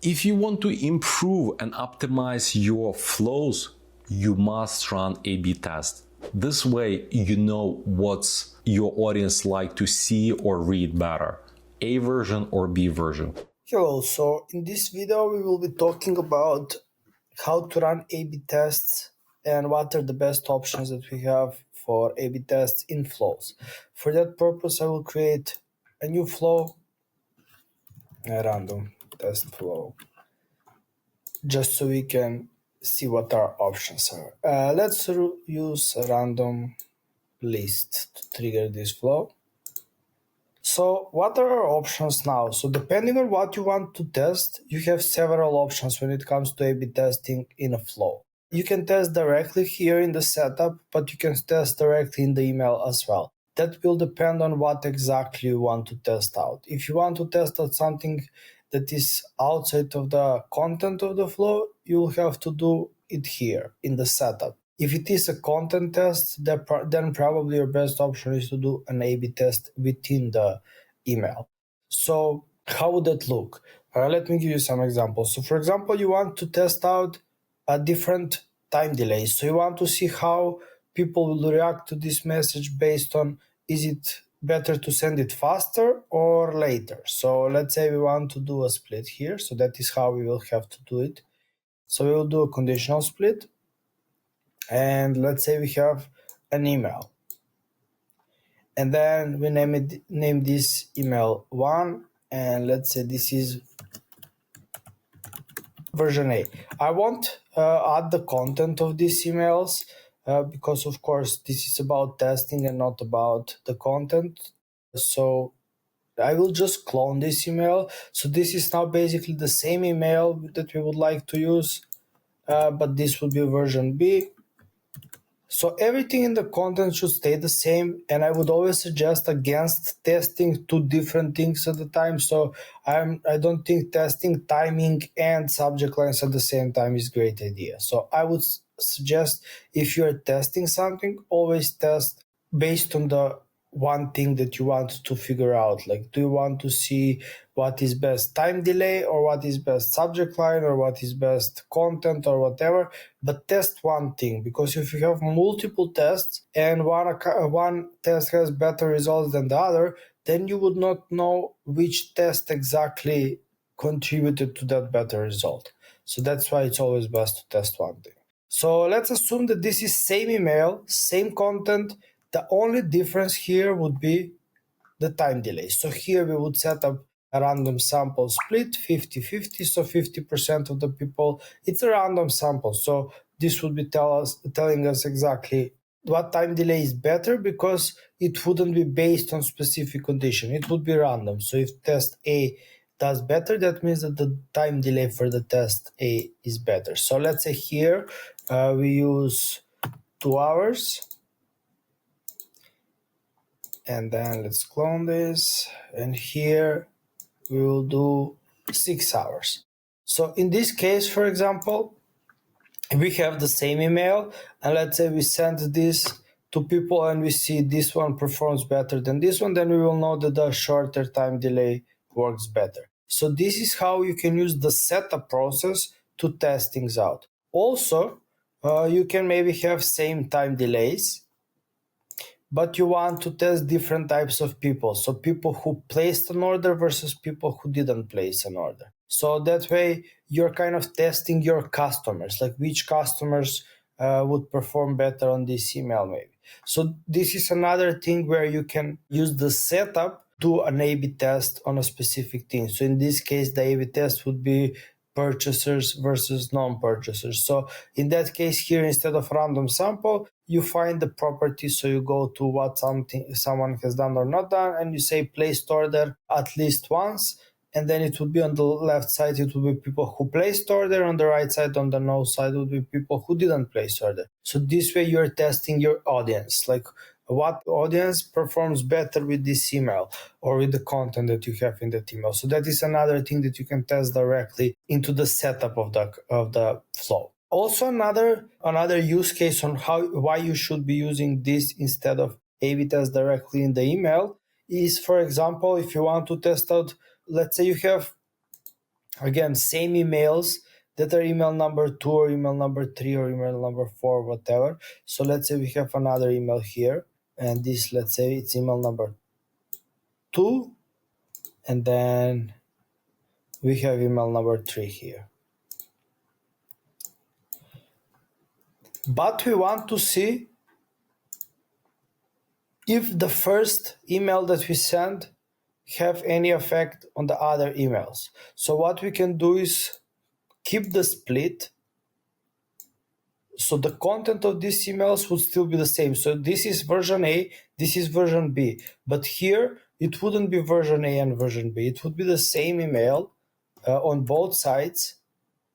If you want to improve and optimize your flows, you must run A/B tests. This way, you know what's your audience like to see or read better, A version or B version. Hello, so in this video we will be talking about how to run A/B tests and what are the best options that we have for A/B tests in flows. For that purpose, I will create a new flow, a random test flow, just so we can see what our options are. Let's use a random list to trigger this flow. So what are our options now? So depending on what you want to test, you have several options when it comes to A/B testing in a flow. You can test directly here in the setup, but you can test directly in the email as well. That will depend on what exactly you want to test out. If you want to test out something that is outside of the content of the flow, you'll have to do it here in the setup. If it is a content test, then probably your best option is to do an A/B test within the email. So how would that look? Let me give you some examples. So for example, you want to test out a different time delays. So you want to see how people will react to this message based on, is it better to send it faster or later? So let's say we want to do a split here. So that is how we will have to do it. So we will do a conditional split. And let's say we have an email. And then we name this email 1. And let's say this is version A. I won't add the content of these emails because of course this is about testing and not about the content. So I will just clone this email. So this is now basically the same email that we would like to use, but this will be version B. So everything in the content should stay the same, and I would always suggest against testing two different things at the time. So I don't think testing timing and subject lines at the same time is a great idea. So I would suggest if you're testing something, always test based on the one thing that you want to figure out. Like, do you want to see what is best time delay, or what is best subject line, or what is best content, or whatever? But test one thing, because if you have multiple tests and one test has better results than the other, then you would not know which test exactly contributed to that better result. So that's why it's always best to test one thing. So let's assume that this is same email, same content. The only difference here would be the time delay. So here we would set up a random sample split, 50-50. So 50% of the people, it's a random sample. So this would be telling us exactly what time delay is better, because it wouldn't be based on specific condition. It would be random. So if test A does better, that means that the time delay for the test A is better. So let's say here we use 2 hours. And then let's clone this, and here we will do 6 hours. So in this case, for example, we have the same email, and let's say we send this to people and we see this one performs better than this one, then we will know that the shorter time delay works better. So this is how you can use the setup process to test things out. Also, you can maybe have same time delays, but you want to test different types of people. So people who placed an order versus people who didn't place an order. So that way you're kind of testing your customers, like which customers would perform better on this email maybe. So this is another thing where you can use the setup, do an A/B test on a specific thing. So in this case, the A/B test would be purchasers versus non-purchasers. So in that case here, instead of random sample, you find the property. So you go to what someone has done or not done, and you say placed order at least once, and then it would be on the left side, it would be people who placed order, on the right side, on the no side, would be people who didn't place order. So this way you're testing your audience, like what audience performs better with this email or with the content that you have in that email. So that is another thing that you can test directly into the setup of the flow. Also, another use case on why you should be using this instead of A/B test directly in the email is, for example, if you want to test out, let's say you have Again, same emails that are email number 2 or email number 3 or email number 4, whatever. So let's say we have another email here, and this, let's say it's email number 2, and then we have email number 3 here. But we want to see if the first email that we send have any effect on the other emails. So what we can do is keep the split. So the content of these emails would still be the same. So this is version A, this is version B. But here it wouldn't be version A and version B. It would be the same email on both sides.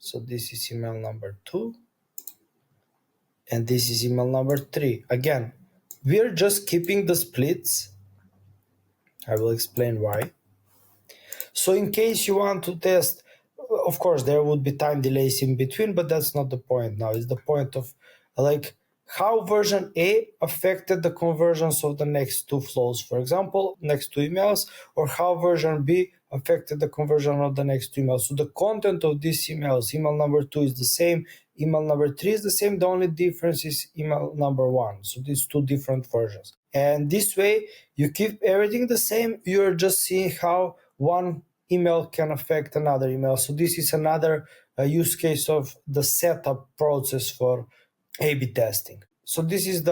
So this is email number 2. And this is email number 3. Again, we are just keeping the splits. I will explain why. So in case you want to test, of course, there would be time delays in between, but that's not the point now. It's the point of like how version A affected the conversions of the next two flows, for example, next two emails, or how version B affected the conversion of the next two emails. So the content of these emails, email number 2 is the same, email number 3 is the same. The only difference is email number 1. So these two different versions. And this way, you keep everything the same. You're just seeing how one email can affect another email. So this is another use case of the setup process for A/B testing. So this is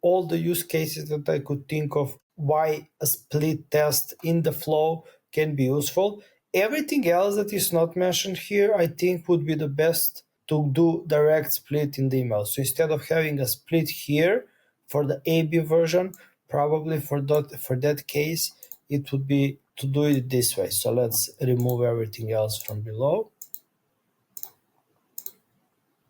all the use cases that I could think of why a split test in the flow can be useful. Everything else that is not mentioned here, I think would be the best to do direct split in the email. So instead of having a split here for the A/B version, probably for that case, it would be to do it this way. So let's remove everything else from below.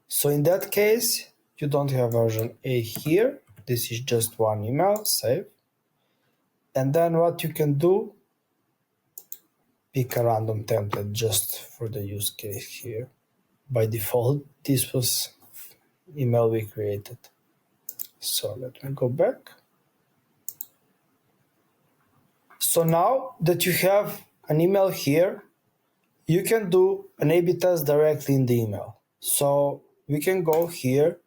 So in that case, you don't have version A here. This is just one email, save. And then what you can do, pick a random template just for the use case here. By default, this was email we created. So let me go back. So now that you have an email here, you can do an A/B test directly in the email. So we can go here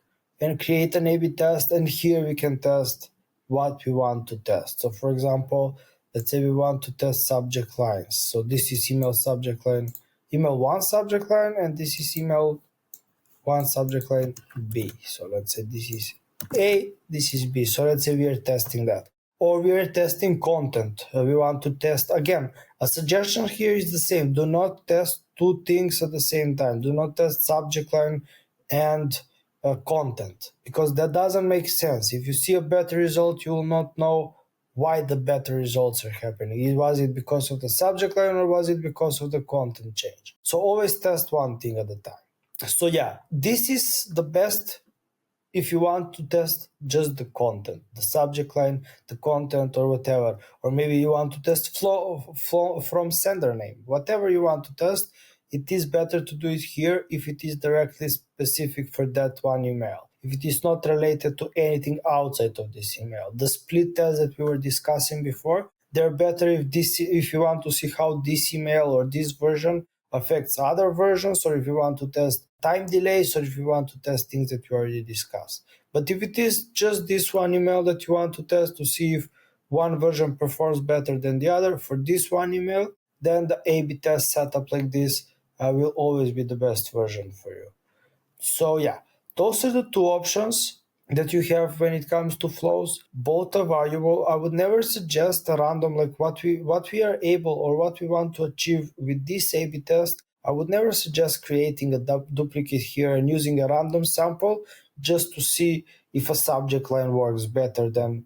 and create an A/B test, and here we can test what we want to test. So for example, let's say we want to test subject lines. So this is email subject line, email 1 subject line, and this is email 1 subject line B. So let's say this is A, this is B. So let's say we are testing that. Or we are testing content. We want to test, again, a suggestion here is the same. Do not test two things at the same time. Do not test subject line and content, because that doesn't make sense. If you see a better result, you will not know why the better results are happening. Was it because of the subject line or was it because of the content change? So always test one thing at a time. So yeah, this is the best if you want to test just the content, the subject line, the content, or whatever. Or maybe you want to test flow from sender name. Whatever you want to test, it is better to do it here if it is directly specific for that one email. If it is not related to anything outside of this email. The split tests that we were discussing before, they're better if you want to see how this email or this version affects other versions, or if you want to test time delays, or if you want to test things that you already discussed. But if it is just this one email that you want to test to see if one version performs better than the other for this one email, then the A/B test setup like this will always be the best version for you. So yeah, those are the two options that you have when it comes to flows. Both are valuable. I would never suggest a random, like what we are able or what we want to achieve with this A/B test. I would never suggest creating a duplicate here and using a random sample just to see if a subject line works better than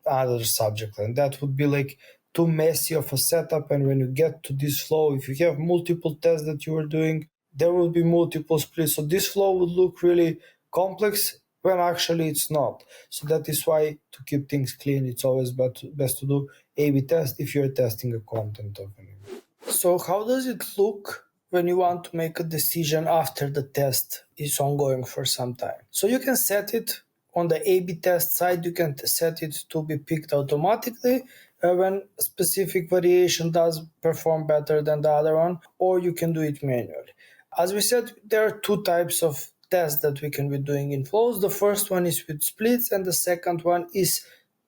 other subject line. That would be like too messy of a setup. And when you get to this flow, if you have multiple tests that you are doing, there will be multiple splits. So this flow would look really complex when actually it's not. So that is why, to keep things clean, it's always best to do A/B test if you're testing the content of an email. So how does it look when you want to make a decision after the test is ongoing for some time? So you can set it on the A/B test side, you can set it to be picked automatically, when a specific variation does perform better than the other one, or you can do it manually. As we said, there are two types of tests that we can be doing in flows. The first one is with splits, and the second one is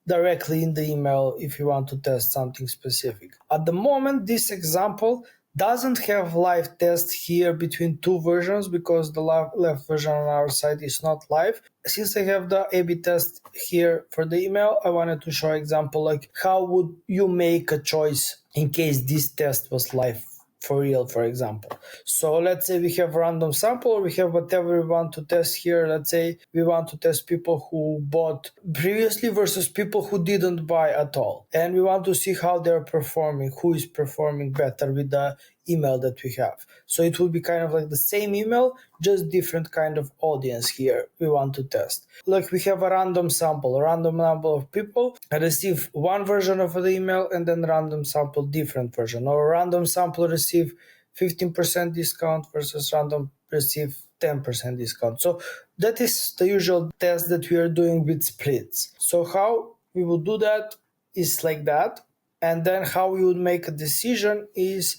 directly in the email if you want to test something specific. At the moment, this example doesn't have live test here between two versions because the left version on our side is not live. Since I have the A/B test here for the email, I wanted to show example like how would you make a choice in case this test was live for real, for example. So let's say we have random sample, or we have whatever we want to test here. Let's say we want to test people who bought previously versus people who didn't buy at all. And we want to see how they're performing, who is performing better with the email that we have. So it will be kind of like the same email, just different kind of audience here we want to test. Like we have a random sample, a random number of people receive one version of the email and then random sample different version, or random sample receive 15% discount versus random receive 10% discount. So that is the usual test that we are doing with splits. So how we will do that is like that. And then how we would make a decision is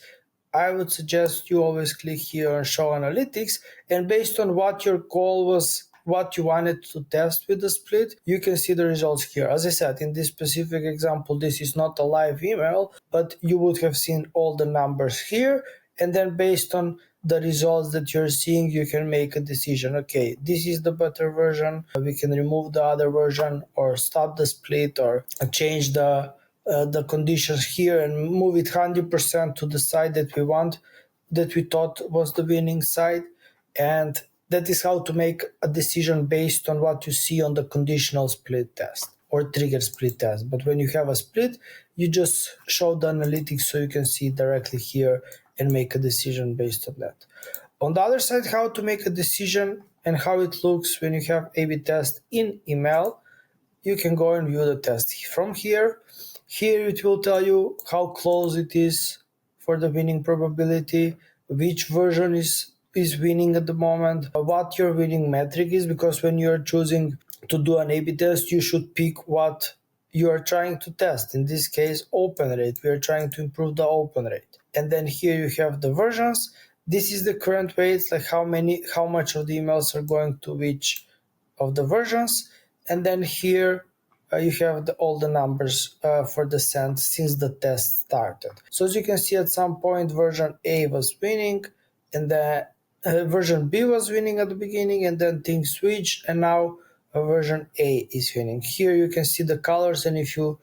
I would suggest you always click here on show analytics, and based on what your goal was, what you wanted to test with the split, you can see the results here. As I said, in this specific example, this is not a live email, but you would have seen all the numbers here. And then based on the results that you're seeing, you can make a decision. Okay, this is the better version. We can remove the other version or stop the split or change the conditions here and move it 100% to the side that we want, that we thought was the winning side. And that is how to make a decision based on what you see on the conditional split test or trigger split test. But when you have a split, you just show the analytics so you can see directly here and make a decision based on that. On the other side, how to make a decision and how it looks when you have A/B test in email, you can go and view the test from here. Here it will tell you how close it is for the winning probability, which version is winning at the moment, what your winning metric is, because when you're choosing to do an A/B test, you should pick what you are trying to test. In this case, open rate. We are trying to improve the open rate. And then here you have the versions. This is the current weights, like how much of the emails are going to which of the versions. And then here you have all the numbers for the sent since the test started. So as you can see, at some point version A was winning, and then version B was winning at the beginning, and then things switched, and now version A is winning. Here you can see the colors, and if you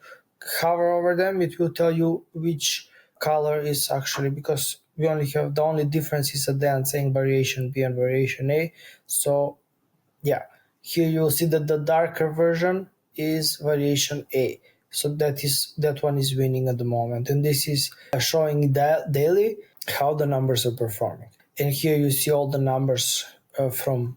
hover over them, it will tell you which color is actually, because we only have the only difference is at the end saying variation B and variation A. So yeah, here you will see that the darker version is variation A. So that one is winning at the moment. And this is showing daily how the numbers are performing. And here you see all the numbers from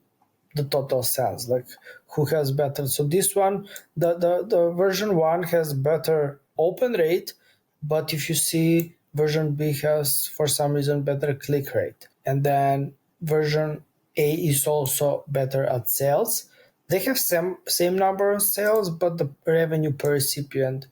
the total sales, like who has better. So this one, the version 1 has better open rate, but if you see version B has for some reason better click rate. And then version A is also better at sales. They have same number of sales, but the revenue per recipient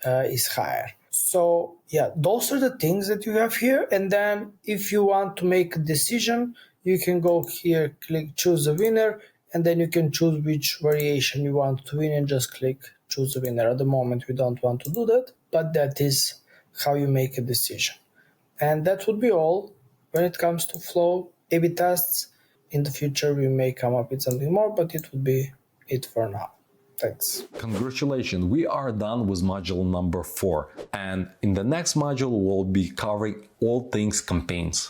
is higher. So yeah, those are the things that you have here. And then if you want to make a decision, you can go here, click choose a winner, and then you can choose which variation you want to win and just click choose a winner. At the moment, we don't want to do that, but that is how you make a decision. And that would be all when it comes to flow A/B tests. In the future, we may come up with something more, but it would be it for now. Thanks. Congratulations, we are done with module number 4. And in the next module, we'll be covering all things campaigns.